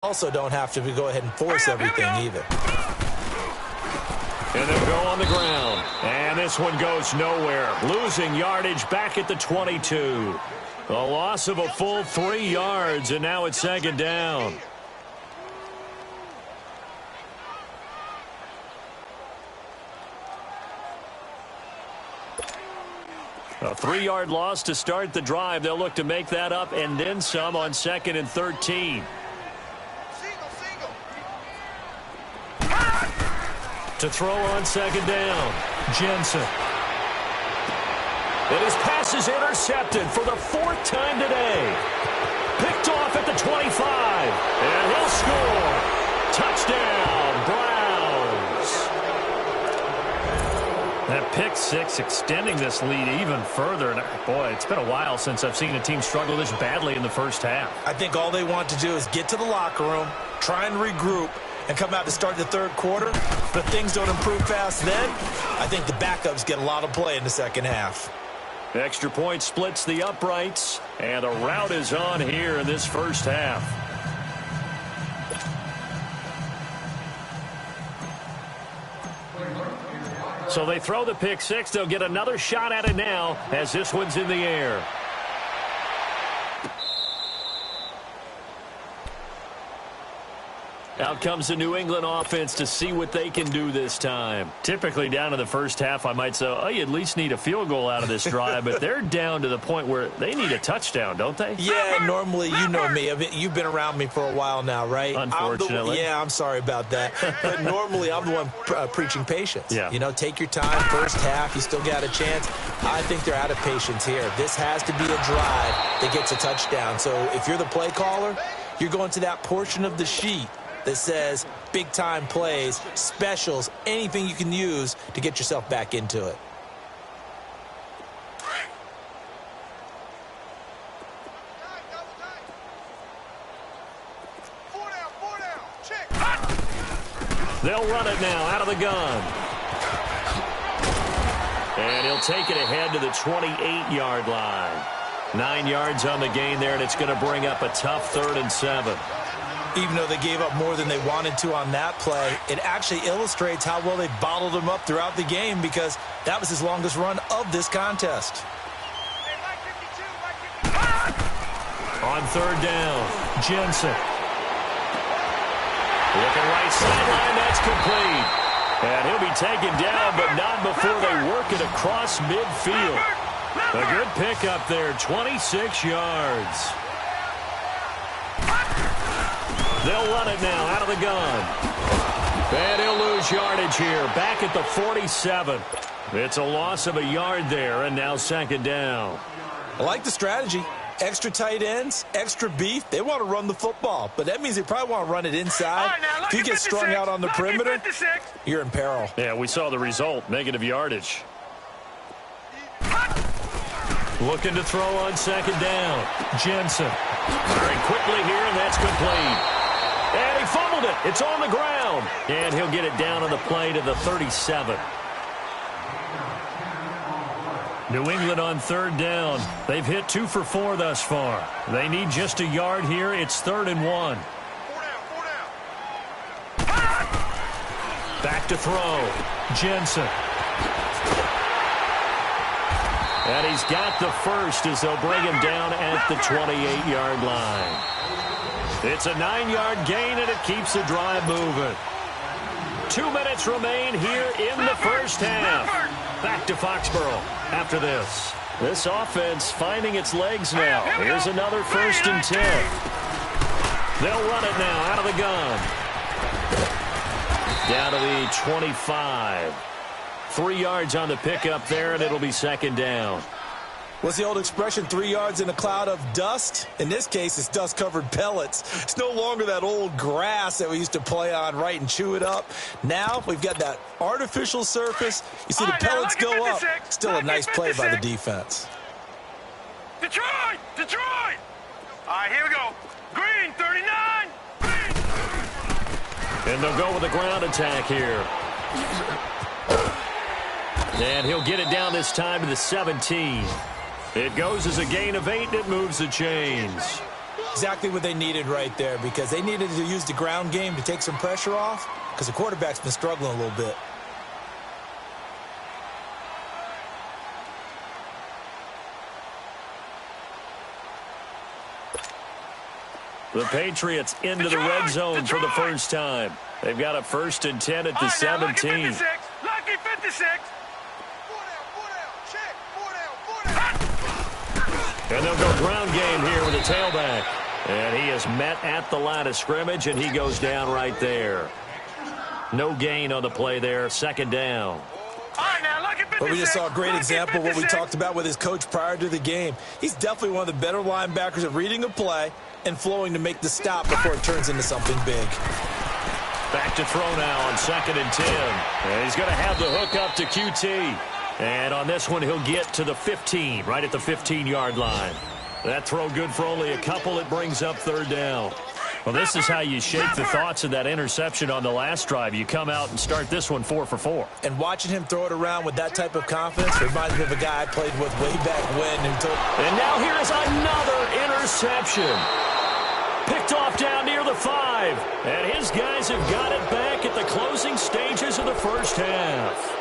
also don't have to go ahead and force everything either. And they'll go on the ground. And this one goes nowhere. Losing yardage back at the 22. A loss of a full 3 yards, and now it's second down. A 3-yard loss to start the drive. They'll look to make that up and then some on 2nd and 13. To throw on 2nd down, Jensen. And his pass is intercepted for the 4th time today. Picked off at the 25. And he'll score. Touchdown, Browns. That pick six extending this lead even further. And boy, it's been a while since I've seen a team struggle this badly in the first half. I think all they want to do is get to the locker room, try and regroup, and come out to start the third quarter. But things don't improve fast then. I think the backups get a lot of play in the second half. Extra point splits the uprights, and a rout is on here in this first half. So they throw the pick six. They'll get another shot at it now as this one's in the air. Out comes the New England offense to see what they can do this time. Typically down in the first half, I might say, oh, you at least need a field goal out of this drive, but they're down to the point where they need a touchdown, don't they? Yeah, normally, you know me. You've been around me for a while now, right? Unfortunately. I'm sorry about that. But normally, I'm the one preaching patience. Yeah. You know, take your time, first half, you still got a chance. I think they're out of patience here. This has to be a drive that gets a touchdown. So if you're the play caller, you're going to that portion of the sheet that says big-time plays, specials, anything you can use to get yourself back into it. They'll run it now out of the gun. And he'll take it ahead to the 28-yard line. 9 yards on the gain there, and it's going to bring up a tough 3rd and 7. Even though they gave up more than they wanted to on that play, it actually illustrates how well they bottled him up throughout the game because that was his longest run of this contest. On 3rd down, Jensen. Looking right sideline, that's complete. And he'll be taken down, but not before they work it across midfield. A good pickup there, 26 yards. They'll run it now out of the gun. And he'll lose yardage here, back at the 47. It's a loss of a yard there, and now 2nd down. I like the strategy. Extra tight ends, extra beef. They want to run the football, but that means they probably want to run it inside. If you get strung out on the perimeter, you're in peril. Yeah, we saw the result, negative yardage. Looking to throw on 2nd down. Jensen. Very quickly here, and that's complete. And he fumbled it. It's on the ground. And he'll get it down on the play to the 37. New England on 3rd down. They've hit 2 for 4 thus far. They need just a yard here. It's 3rd and 1. Back to throw. Jensen. And he's got the first as they'll bring him down at the 28-yard line. It's a 9-yard gain, and it keeps the drive moving. 2 minutes remain here in the first half. Back to Foxborough after this. This offense finding its legs now. Here's another 1st and 10. They'll run it now out of the gun. Down to the 25. 3 yards on the pickup there, and it'll be 2nd down. What's the old expression, 3 yards in a cloud of dust? In this case, it's dust-covered pellets. It's no longer that old grass that we used to play on, right, and chew it up. Now we've got that artificial surface. You see the pellets go up. Still a nice play by the defense. Detroit! Detroit! All right, here we go. Green, 39. Green. And they'll go with a ground attack here. And he'll get it down this time to the 17. It goes as a gain of 8, and it moves the chains. Exactly what they needed right there, because they needed to use the ground game to take some pressure off, because the quarterback's been struggling a little bit. The Patriots into the red zone for the first time. They've got a 1st and 10 at the 17. Lucky 56. And they'll go ground game here with a tailback. And he is met at the line of scrimmage, and he goes down right there. No gain on the play there. 2nd down. But we just saw a great example of what we talked about with his coach prior to the game. He's definitely one of the better linebackers at reading a play and flowing to make the stop before it turns into something big. Back to throw now on 2nd and 10. And he's going to have the hook up to QT. And on this one, he'll get to the 15, right at the 15-yard line. That throw good for only a couple. It brings up 3rd down. Well, this is how you shake the thoughts of that interception on the last drive. You come out and start this one 4 for 4. And watching him throw it around with that type of confidence reminds me of a guy I played with way back when. And now here is another interception. Picked off down near the 5. And his guys have got it back at the closing stages of the first half.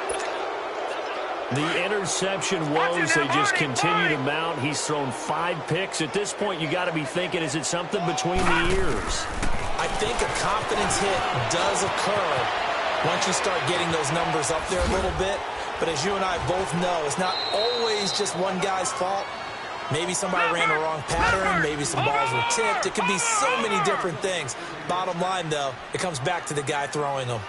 The interception woes, they just continue to mount. He's thrown 5 picks. At this point, you got to be thinking, is it something between the ears? I think a confidence hit does occur once you start getting those numbers up there a little bit. But as you and I both know, it's not always just one guy's fault. Maybe somebody ran the wrong pattern. Maybe some balls were tipped. It could be so many different things. Bottom line, though, it comes back to the guy throwing them.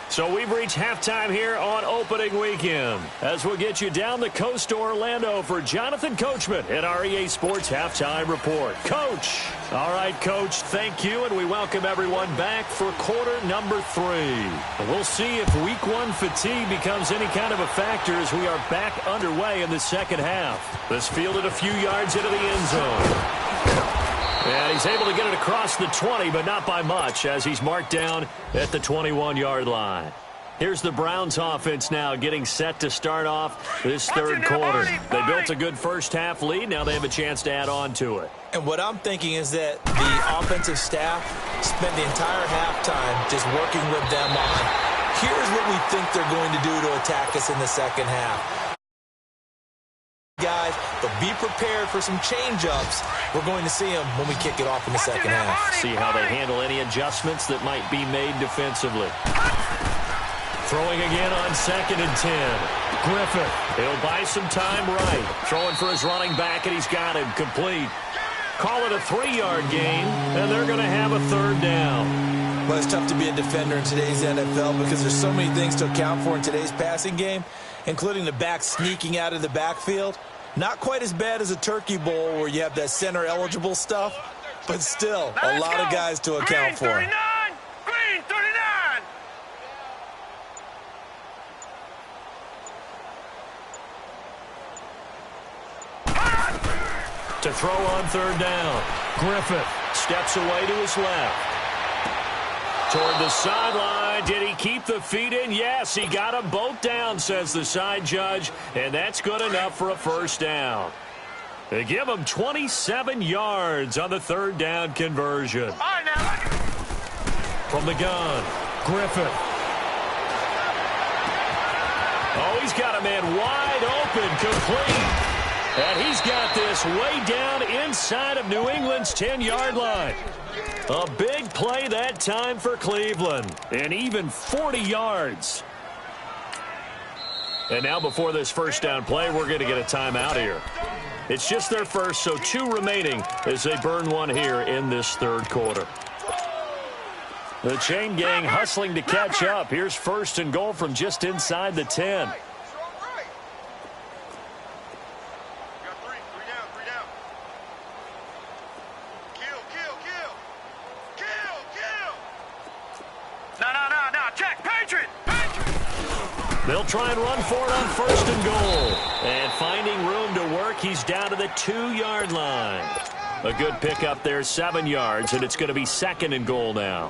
So we've reached halftime here on opening weekend, as we'll get you down the coast to Orlando for Jonathan Coachman at our EA Sports Halftime Report. Coach. All right, Coach, thank you, and we welcome everyone back for quarter number 3. We'll see if week 1 fatigue becomes any kind of a factor as we are back underway in the second half. This fielded a few yards into the end zone. And he's able to get it across the 20, but not by much, as he's marked down at the 21-yard line. Here's the Browns offense now getting set to start off this third quarter. They built a good first half lead. Now they have a chance to add on to it. And what I'm thinking is that the offensive staff spent the entire halftime just working with them on, here's what we think they're going to do to attack us in the second half. Guys, but be prepared for some change-ups. We're going to see them when we kick it off in the second half. See how they handle any adjustments that might be made defensively. Throwing again on 2nd and 10. Griffith, he'll buy some time right. Throwing for his running back, and he's got him complete. Call it a 3-yard gain, and they're going to have a 3rd down. Well, it's tough to be a defender in today's NFL because there's so many things to account for in today's passing game, including the back sneaking out of the backfield. Not quite as bad as a turkey bowl where you have that center-eligible stuff, but still a lot of guys to account for. Green 39! To throw on 3rd down. Griffith steps away to his left. Toward the sideline. Did he keep the feet in? Yes, he got them both down, says the side judge, and that's good enough for a 1st down. They give him 27 yards on the 3rd down conversion. From the gun, Griffith. Oh, he's got a man wide open, complete. And he's got this way down inside of New England's 10-yard line. A big play that time for Cleveland, and even 40 yards. And now before this 1st down play, we're going to get a timeout here. It's just their first, so 2 remaining as they burn one here in this 3rd quarter. The chain gang hustling to catch up. Here's 1st and goal from just inside the 10. They'll try and run for it on 1st and goal. And finding room to work, he's down to the 2-yard line. A good pickup there, 7 yards, and it's going to be 2nd and goal now.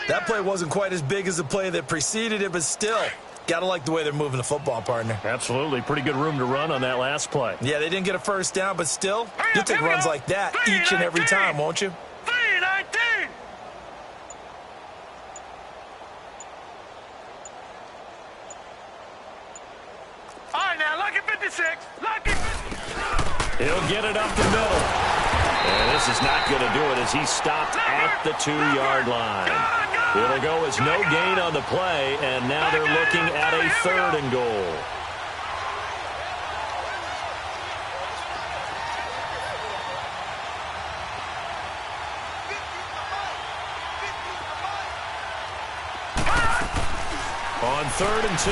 That play wasn't quite as big as the play that preceded it, but still, Got to like the way they're moving the football, partner. Absolutely. Pretty good room to run on that last play. Yeah, they didn't get a first down, but still, you'll take runs like that each and every time, won't you? 3-19. All right, now, lucky 56. Lucky 56. He'll get it up the middle. And this is not going to do it as he's stopped at the 2-yard line. It'll go as no gain on the play, and now they're looking at a 3rd and goal. On 3rd and 2,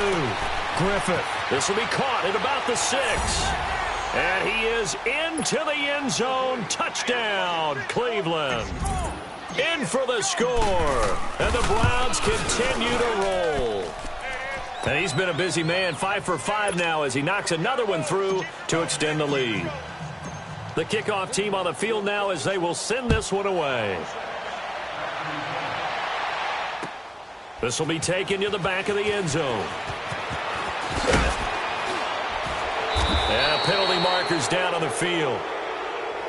Griffith. This will be caught at about the 6. And he is into the end zone. Touchdown, Cleveland. In for the score. And the Browns continue to roll. And he's been a busy man, 5 for 5 now as he knocks another one through to extend the lead. The kickoff team on the field now as they will send this one away. This will be taken to the back of the end zone. And penalty markers down on the field.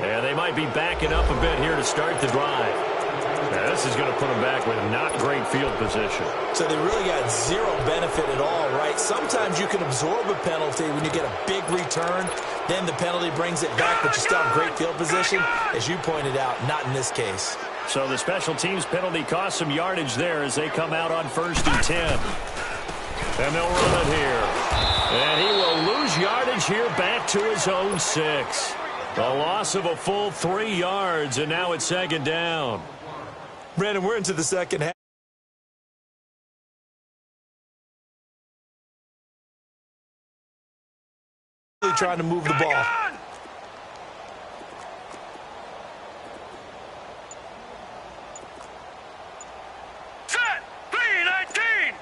And they might be backing up a bit here to start the drive. Now, this is going to put them back with not great field position. So they really got zero benefit at all, right? Sometimes you can absorb a penalty when you get a big return. Then the penalty brings it back, but you still have great field position. As you pointed out, not in this case. So the special teams penalty cost some yardage there as they come out on 1st and 10. And they'll run it here. And he will lose yardage here back to his own 6. A loss of a full 3 yards, and now it's 2nd down. Brandon, we're into the second half. Trying to move the ball. Set. 3-19.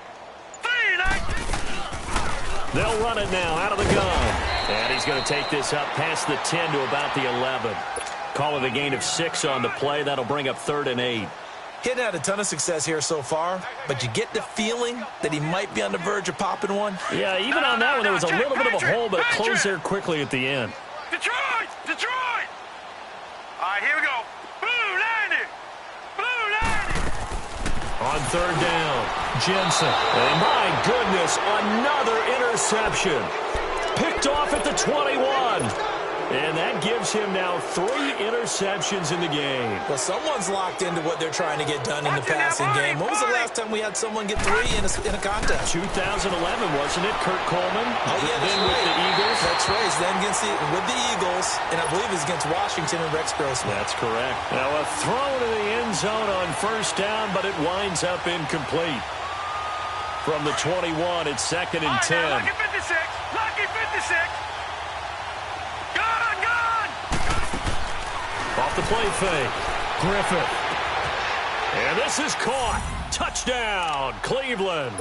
3-19. They'll run it now out of the gun. And he's going to take this up past the 10 to about the 11. Call it a gain of 6 on the play. That'll bring up 3rd and 8. Hitting had a ton of success here so far, but you get the feeling that he might be on the verge of popping one. Yeah, even on that one, there was a little bit of a hole, but it closed there quickly at the end. Detroit! Detroit! All right, here we go. Blue 90! Blue 90! On 3rd down, Jensen. And my goodness, another interception. Picked off at the 21. And that gives him now 3 interceptions in the game. Well, someone's locked into what they're trying to get done in the passing game. When was the last time we had someone get 3 in a contest? 2011, wasn't it? Kurt Coleman. Oh, yeah, then with the Eagles. That's right. Then with the Eagles, and I believe it's against Washington and Rex Grossman. That's correct. Now a throw to the end zone on 1st down, but it winds up incomplete. From the 21, it's 2nd and 10. Lucky 56. Lucky 56. Off the play fake, Griffith. And this is caught. Touchdown, Cleveland.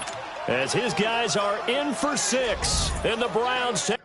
As his guys are in for 6. And the Browns take.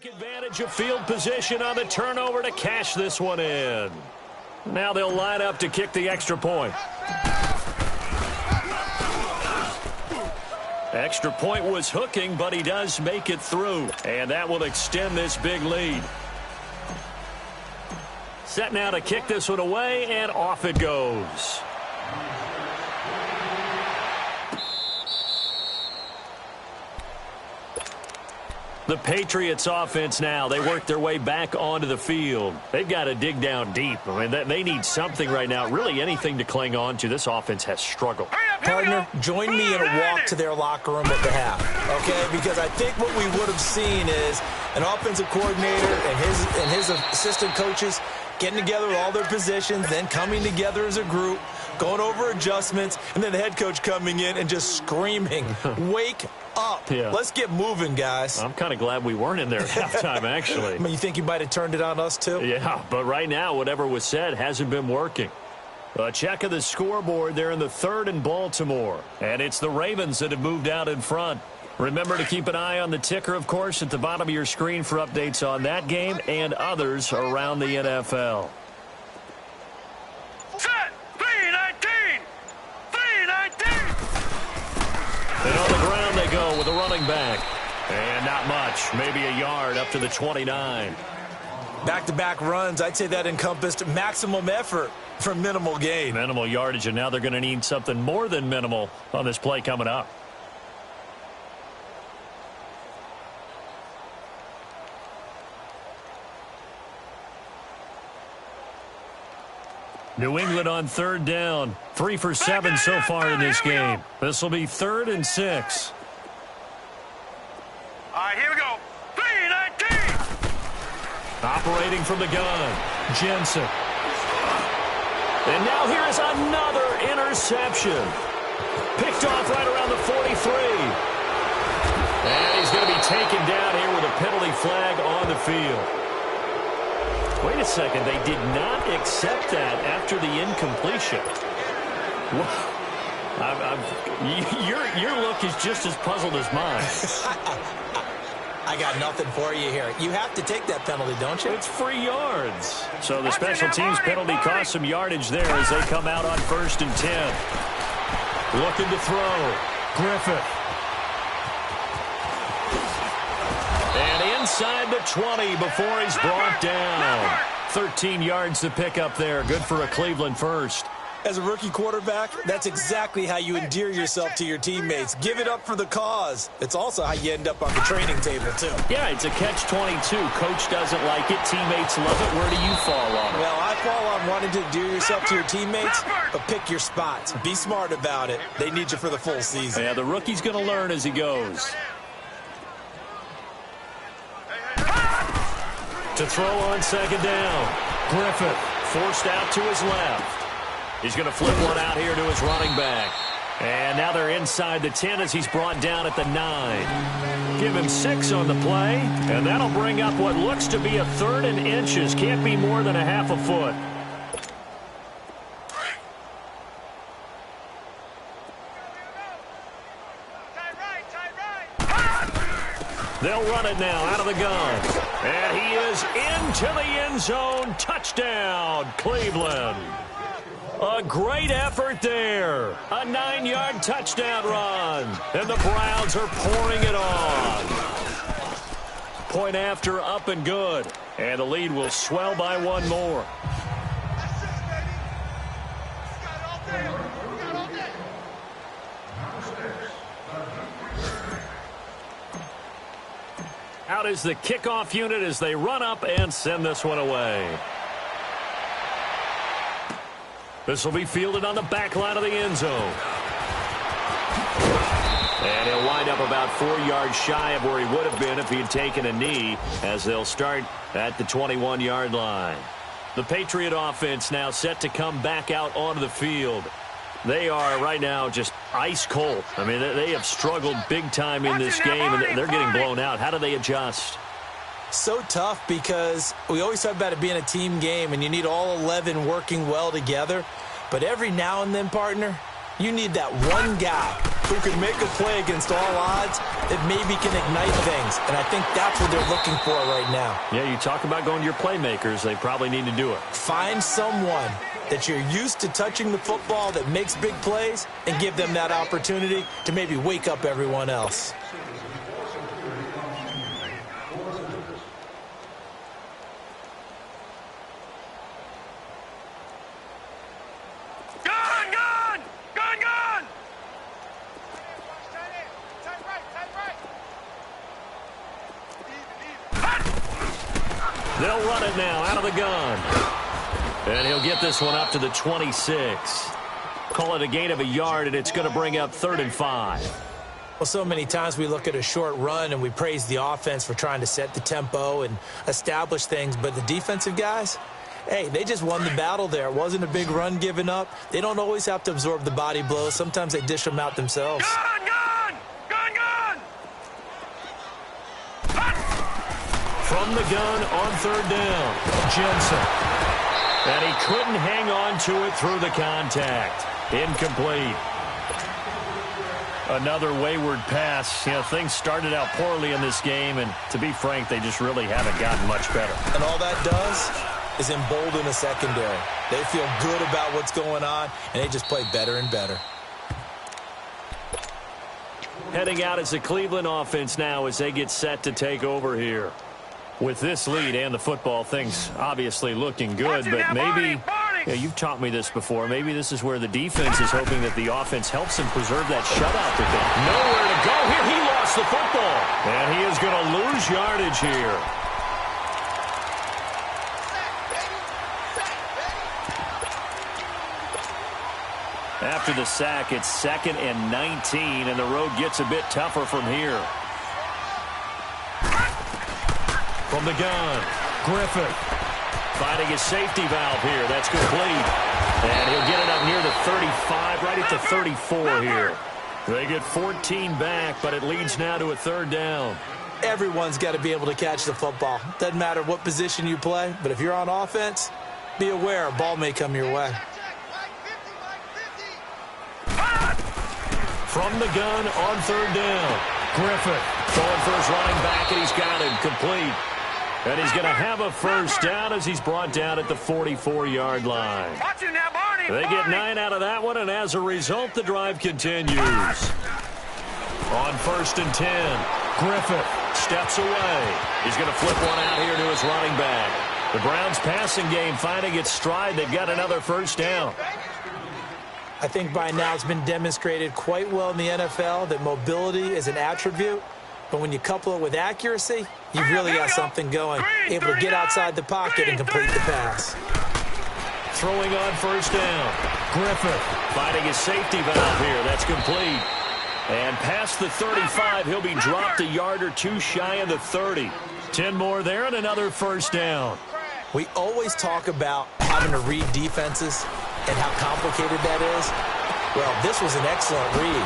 Take advantage of field position on the turnover to cash this one in. Now they'll line up to kick the extra point. Extra point was hooking, but he does make it through. And that will extend this big lead. Set now to kick this one away, and off it goes. The Patriots offense now, they work their way back onto the field. They've got to dig down deep. I mean, they need something right now, really anything to cling on to. This offense has struggled. Partner, join me in a walk to their locker room at the half, okay? Because I think what we would have seen is an offensive coordinator and his assistant coaches getting together with all their positions, then coming together as a group, going over adjustments, and then the head coach coming in and just screaming, wake up. Yeah. Let's get moving, guys. I'm kind of glad we weren't in there at halftime, actually. I mean, you think you might have turned it on us, too? Yeah, but right now, whatever was said hasn't been working. A check of the scoreboard there in the 3rd and Baltimore. And it's the Ravens that have moved out in front. Remember to keep an eye on the ticker, of course, at the bottom of your screen for updates on that game and others around the NFL. Set! 3-19! 3-19! And on the ground they go with a running back. And not much, maybe a yard up to the 29. Back-to-back runs, I'd say that encompassed maximum effort for minimal gain. Minimal yardage, and now they're going to need something more than minimal on this play coming up. New England on 3rd down. 3 for 7 so far in this game. This will be 3rd and 6. All right, here we go. 3-19! Operating from the gun, Jensen. And now here is another interception. Picked off right around the 43. And he's going to be taken down here with a penalty flag on the field. Wait a second, they did not accept that after the incompletion. Your look is just as puzzled as mine. I got nothing for you here. You have to take that penalty, don't you? It's free yards. So the special teams penalty cost some yardage there as they come out on 1st and 10. Looking to throw. Griffith. And inside the 20 before he's brought down. 13 yards to pick up there. Good for a Cleveland first. As a rookie quarterback, that's exactly how you endear yourself to your teammates. Give it up for the cause. It's also how you end up on the training table, too. Yeah, it's a catch-22. Coach doesn't like it. Teammates love it. Where do you fall on it? Well, I fall on wanting to endear yourself to your teammates, but pick your spots. Be smart about it. They need you for the full season. Yeah, the rookie's going to learn as he goes. To throw on 2nd down. Griffith forced out to his left. He's going to flip one out here to his running back. And now they're inside the 10 as he's brought down at the 9. Give him 6 on the play, and that'll bring up what looks to be a 3rd and inches. Can't be more than a half a foot. They'll run it now out of the gun. And he is into the end zone. Touchdown, Cleveland. A great effort there. A 9-yard touchdown run. And the Browns are pouring it on. Point after, up and good. And the lead will swell by 1 more. Out is the kickoff unit as they run up and send this one away. This will be fielded on the back line of the end zone. And he'll wind up about 4 yards shy of where he would have been if he had taken a knee, as they'll start at the 21-yard line. The Patriot offense now set to come back out onto the field. They are right now just ice cold. I mean, they have struggled big time in this game, and they're getting blown out. How do they adjust? So tough because we always talk about it being a team game, and you need all 11 working well together. But every now and then, partner, you need that one guy who can make a play against all odds that maybe can ignite things. And I think that's what they're looking for right now. Yeah, you talk about going to your playmakers. They probably need to do it. Find someone that you're used to touching the football that makes big plays and give them that opportunity to maybe wake up everyone else. They'll run it now out of the gun. And he'll get this one up to the 26. Call it a gain of a yard, and it's going to bring up 3rd and 5. Well, so many times we look at a short run and we praise the offense for trying to set the tempo and establish things, but the defensive guys, hey, they just won the battle there. It wasn't a big run given up. They don't always have to absorb the body blows. Sometimes they dish them out themselves. Gun, gun! Gun, gun! From the gun on 3rd down, Jensen. And he couldn't hang on to it through the contact. Incomplete. Another wayward pass. You know, things started out poorly in this game, and to be frank, they just really haven't gotten much better. And all that does is embolden a secondary. They feel good about what's going on, and they just play better and better. Heading out as the Cleveland offense now as they get set to take over here. With this lead and the football, things obviously looking good, but maybe, yeah, you've taught me this before, maybe this is where the defense is hoping that the offense helps them preserve that shutout that they nowhere to go here. He lost the football, and he is going to lose yardage here. After the sack, it's 2nd and 19, and the road gets a bit tougher from here. From the gun, Griffith finding his safety valve here. That's complete. And he'll get it up near the 35, right at the 34 here. They get 14 back, but it leads now to a 3rd down. Everyone's got to be able to catch the football. Doesn't matter what position you play, but if you're on offense, be aware a ball may come your way. From the gun on 3rd down, Griffith throwing for his running back, and he's got him complete. And he's going to have a 1st down as he's brought down at the 44-yard line. They get 9 out of that one, and as a result, the drive continues. On 1st and 10, Griffith steps away. He's going to flip one out here to his running back. The Browns' passing game finding its stride. They've got another 1st down. I think by now it's been demonstrated quite well in the NFL that mobility is an attribute. But when you couple it with accuracy, you've really got something going. Able to get outside the pocket and complete the pass. Throwing on 1st down. Griffith finding his safety valve here. That's complete. And past the 35, he'll be dropped a yard or two shy of the 30. 10 more there and another 1st down. We always talk about having to read defenses and how complicated that is. Well, this was an excellent read.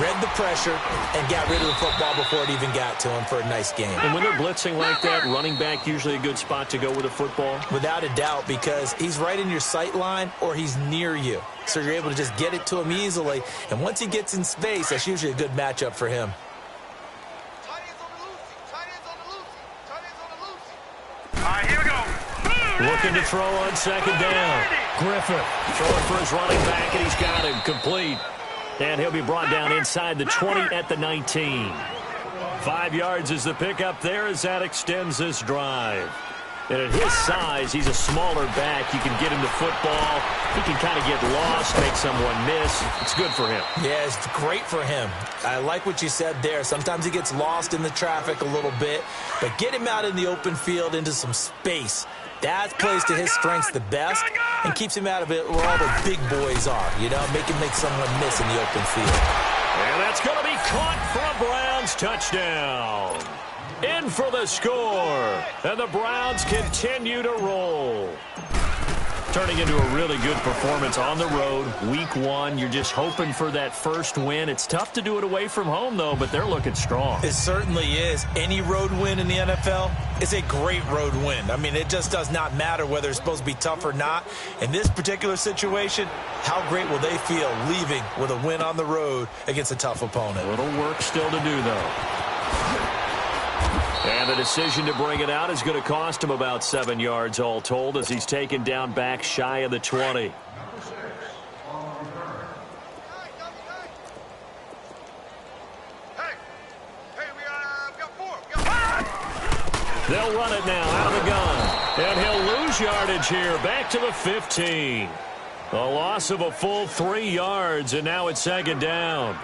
Read the pressure and got rid of the football before it even got to him for a nice game. And when they're blitzing like that, running back usually a good spot to go with a football? Without a doubt, because he's right in your sight line or he's near you. So you're able to just get it to him easily. And once he gets in space, that's usually a good matchup for him. All right, here we go. Looking to throw on 2nd down. Griffith throwing for his running back, and he's got him complete. And he'll be brought down inside the 20 at the 19. 5 yards is the pickup there as that extends this drive. And at his size, he's a smaller back. You can get him the football. He can kind of get lost, make someone miss. It's good for him. Yeah, it's great for him. I like what you said there. Sometimes he gets lost in the traffic a little bit, but get him out in the open field into some space. That plays to his strengths the best and keeps him out of it where all the big boys are, you know, make someone miss in the open field. And that's going to be caught for a Browns touchdown. In for the score, and the Browns continue to roll. Turning into a really good performance on the road. Week 1, you're just hoping for that first win. It's tough to do it away from home, though, but they're looking strong. It certainly is. Any road win in the NFL is a great road win. I mean, it just does not matter whether it's supposed to be tough or not. In this particular situation, how great will they feel leaving with a win on the road against a tough opponent? A little work still to do, though. And the decision to bring it out is going to cost him about 7 yards all told as he's taken down back shy of the 20. They'll run it now out of the gun. And he'll lose yardage here back to the 15. A loss of a full 3 yards, and now it's 2nd down.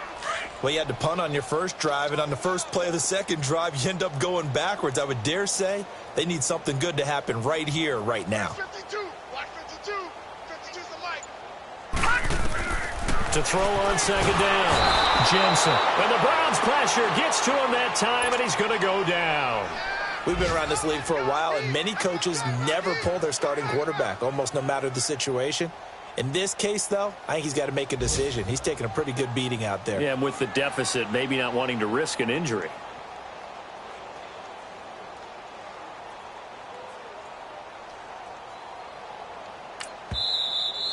Well, you had to punt on your first drive, and on the first play of the second drive, you end up going backwards. I would dare say they need something good to happen right here, right now. 52. Watch 52. 52's the mic. To throw on second down, Jensen. And the Browns pressure gets to him that time, and he's going to go down. We've been around this league for a while, and many coaches never pull their starting quarterback, almost no matter the situation. In this case, though, I think he's got to make a decision. He's taking a pretty good beating out there. Yeah, and with the deficit, maybe not wanting to risk an injury.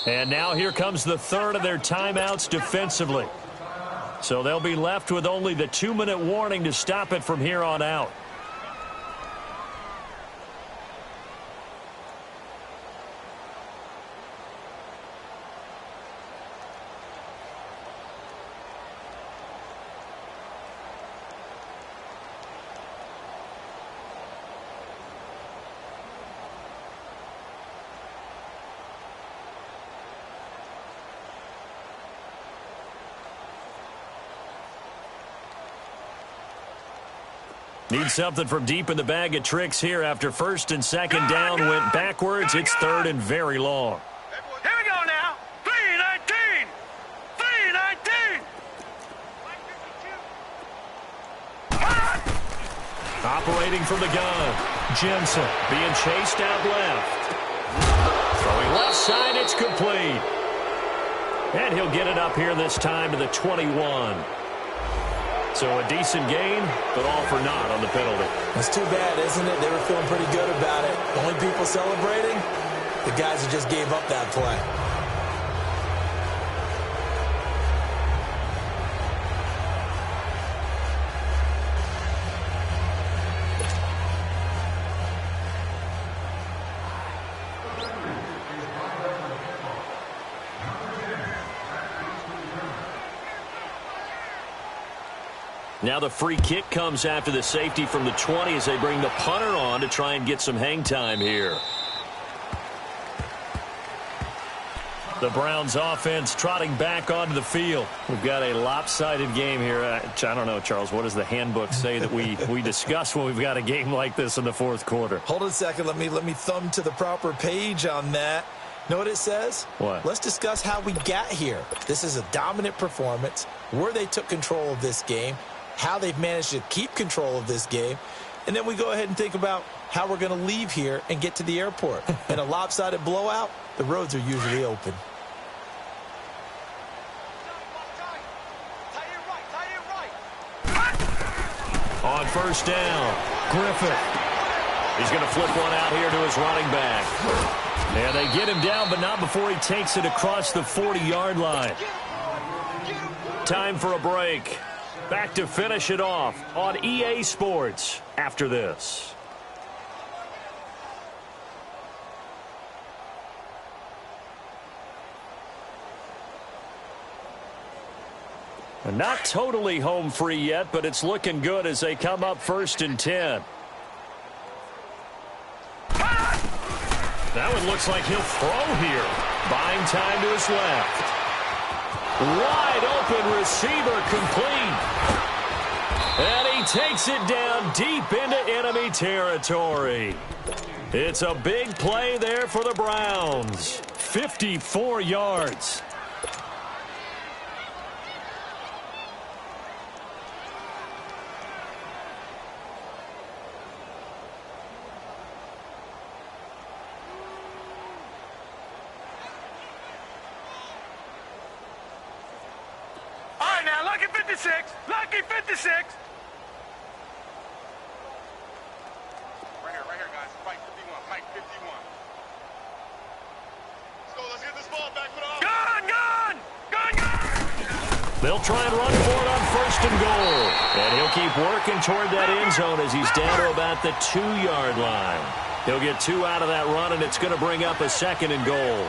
And now here comes the third of their timeouts defensively. So they'll be left with only the 2-minute warning to stop it from here on out. Need something from deep in the bag of tricks here after first and second down went backwards. It's third and very long. Here we go now. 3-19. 3-19. Operating from the gun. Jensen being chased out left. Throwing left side, it's complete. And he'll get it up here this time to the 21. So a decent gain, but all for naught on the penalty. That's too bad, isn't it? They were feeling pretty good about it. The only people celebrating, the guys who just gave up that play. Now the free kick comes after the safety from the 20 as they bring the punter on to try and get some hang time here. The Browns offense trotting back onto the field. We've got a lopsided game here. I don't know, Charles, what does the handbook say that we discuss when we've got a game like this in the fourth quarter? Hold on a second. Let me thumb to the proper page on that. Know what it says? What? Let's discuss how we got here. This is a dominant performance, where they took control of this game, how they've managed to keep control of this game, and then we go ahead and think about how we're going to leave here and get to the airport. In a lopsided blowout, the roads are usually open. On first down, Griffith. He's going to flip one out here to his running back. And they get him down, but not before he takes it across the 40-yard line. Time for a break. Back to finish it off on EA Sports after this. And not totally home free yet, but it's looking good as they come up first and 10. That one looks like he'll throw here. Buying time to his left. Wide open receiver complete. And he takes it down deep into enemy territory. It's a big play there for the Browns. 54 yards. Lucky 56! Lucky 56! Right here, guys. Fight 51. Fight 51. Let's get this ball back. Gun! They'll try and run for it on first and goal. And he'll keep working toward that end zone as he's down to about the 2-yard line. He'll get 2 out of that run, and it's going to bring up a second and goal.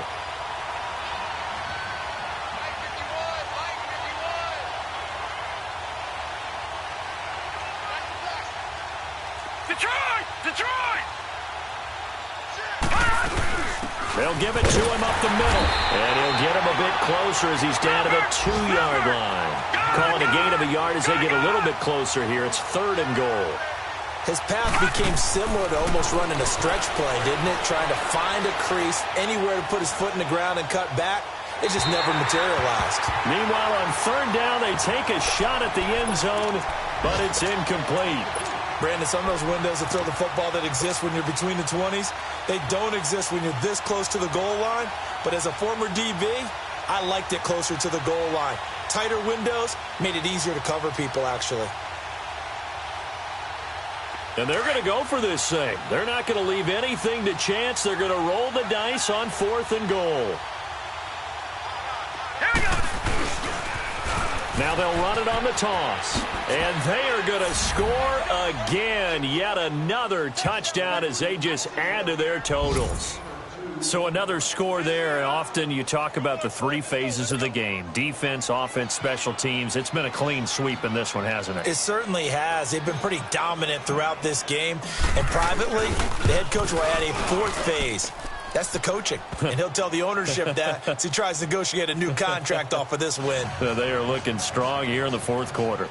They'll give it to him up the middle. And he'll get him a bit closer as he's down to the 2-yard line. Call it a gain of a yard as they get a little bit closer here. It's 3rd and goal. His path became similar to almost running a stretch play, didn't it? Trying to find a crease, anywhere to put his foot in the ground and cut back. It just never materialized. Meanwhile, on 3rd down, they take a shot at the end zone, but it's incomplete. Brandon, some of those windows to throw the football that exist when you're between the 20s, they don't exist when you're this close to the goal line. But as a former DB, I liked it closer to the goal line. Tighter windows made it easier to cover people, actually. And they're going to go for this thing. They're not going to leave anything to chance. They're going to roll the dice on 4th and goal. Now they'll run it on the toss. And they are going to score again. Yet another touchdown as they just add to their totals. So another score there. Often you talk about the 3 phases of the game. Defense, offense, special teams. It's been a clean sweep in this one, hasn't it? It certainly has. They've been pretty dominant throughout this game. And privately, the head coach will add a 4th phase. That's the coaching. And he'll tell the ownership that as he tries to negotiate a new contract off of this win. They are looking strong here in the 4th quarter.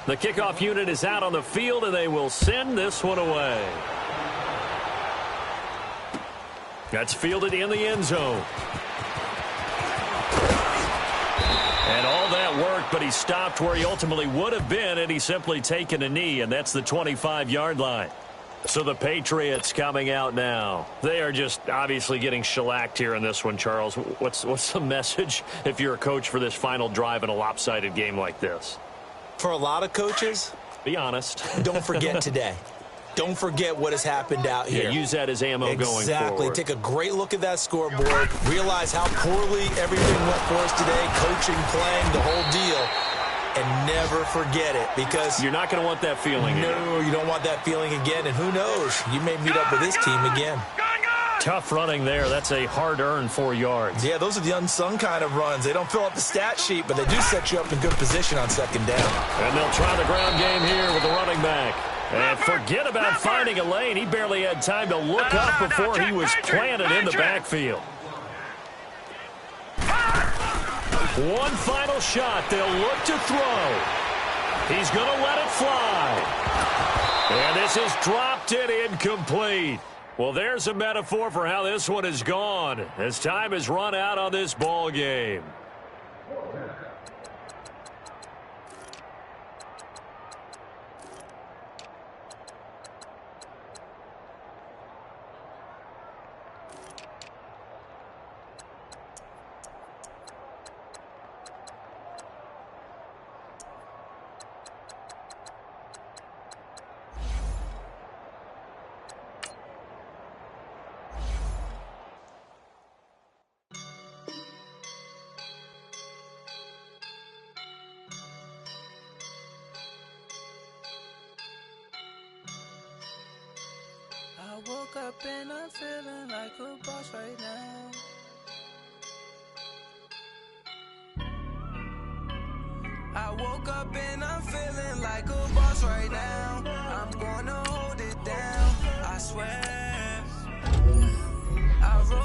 The kickoff unit is out on the field, and they will send this one away. That's fielded in the end zone. And all that worked, but he stopped where he ultimately would have been, and he's simply taken a knee, and that's the 25-yard line. So the Patriots coming out now. They are just obviously getting shellacked here in this one, Charles. What's the message if you're a coach for this final drive in a lopsided game like this? For a lot of coaches, be honest. Don't forget today. Don't forget what has happened out here. Yeah, use that as ammo going forward. Exactly. Take a great look at that scoreboard. Realize how poorly everything went for us today. Coaching, playing, the whole deal. And never forget it, because you're not going to want that feeling again. No, you don't want that feeling again. And who knows? You may meet up with this team again. Tough running there. That's a hard-earned 4 yards. Yeah, those are the unsung kind of runs. They don't fill up the stat sheet, but they do set you up in good position on 2nd down. And they'll try the ground game here with the running back. And forget about finding a lane. He barely had time to look up before he was planted in the backfield. One final shot. They'll look to throw. He's going to let it fly. And this is dropped and incomplete. Well, there's a metaphor for how this one has gone as time has run out on this ball game. I woke up and I'm feeling like a boss right now. I woke up and I'm feeling like a boss right now. I'm gonna hold it down, I swear. I roll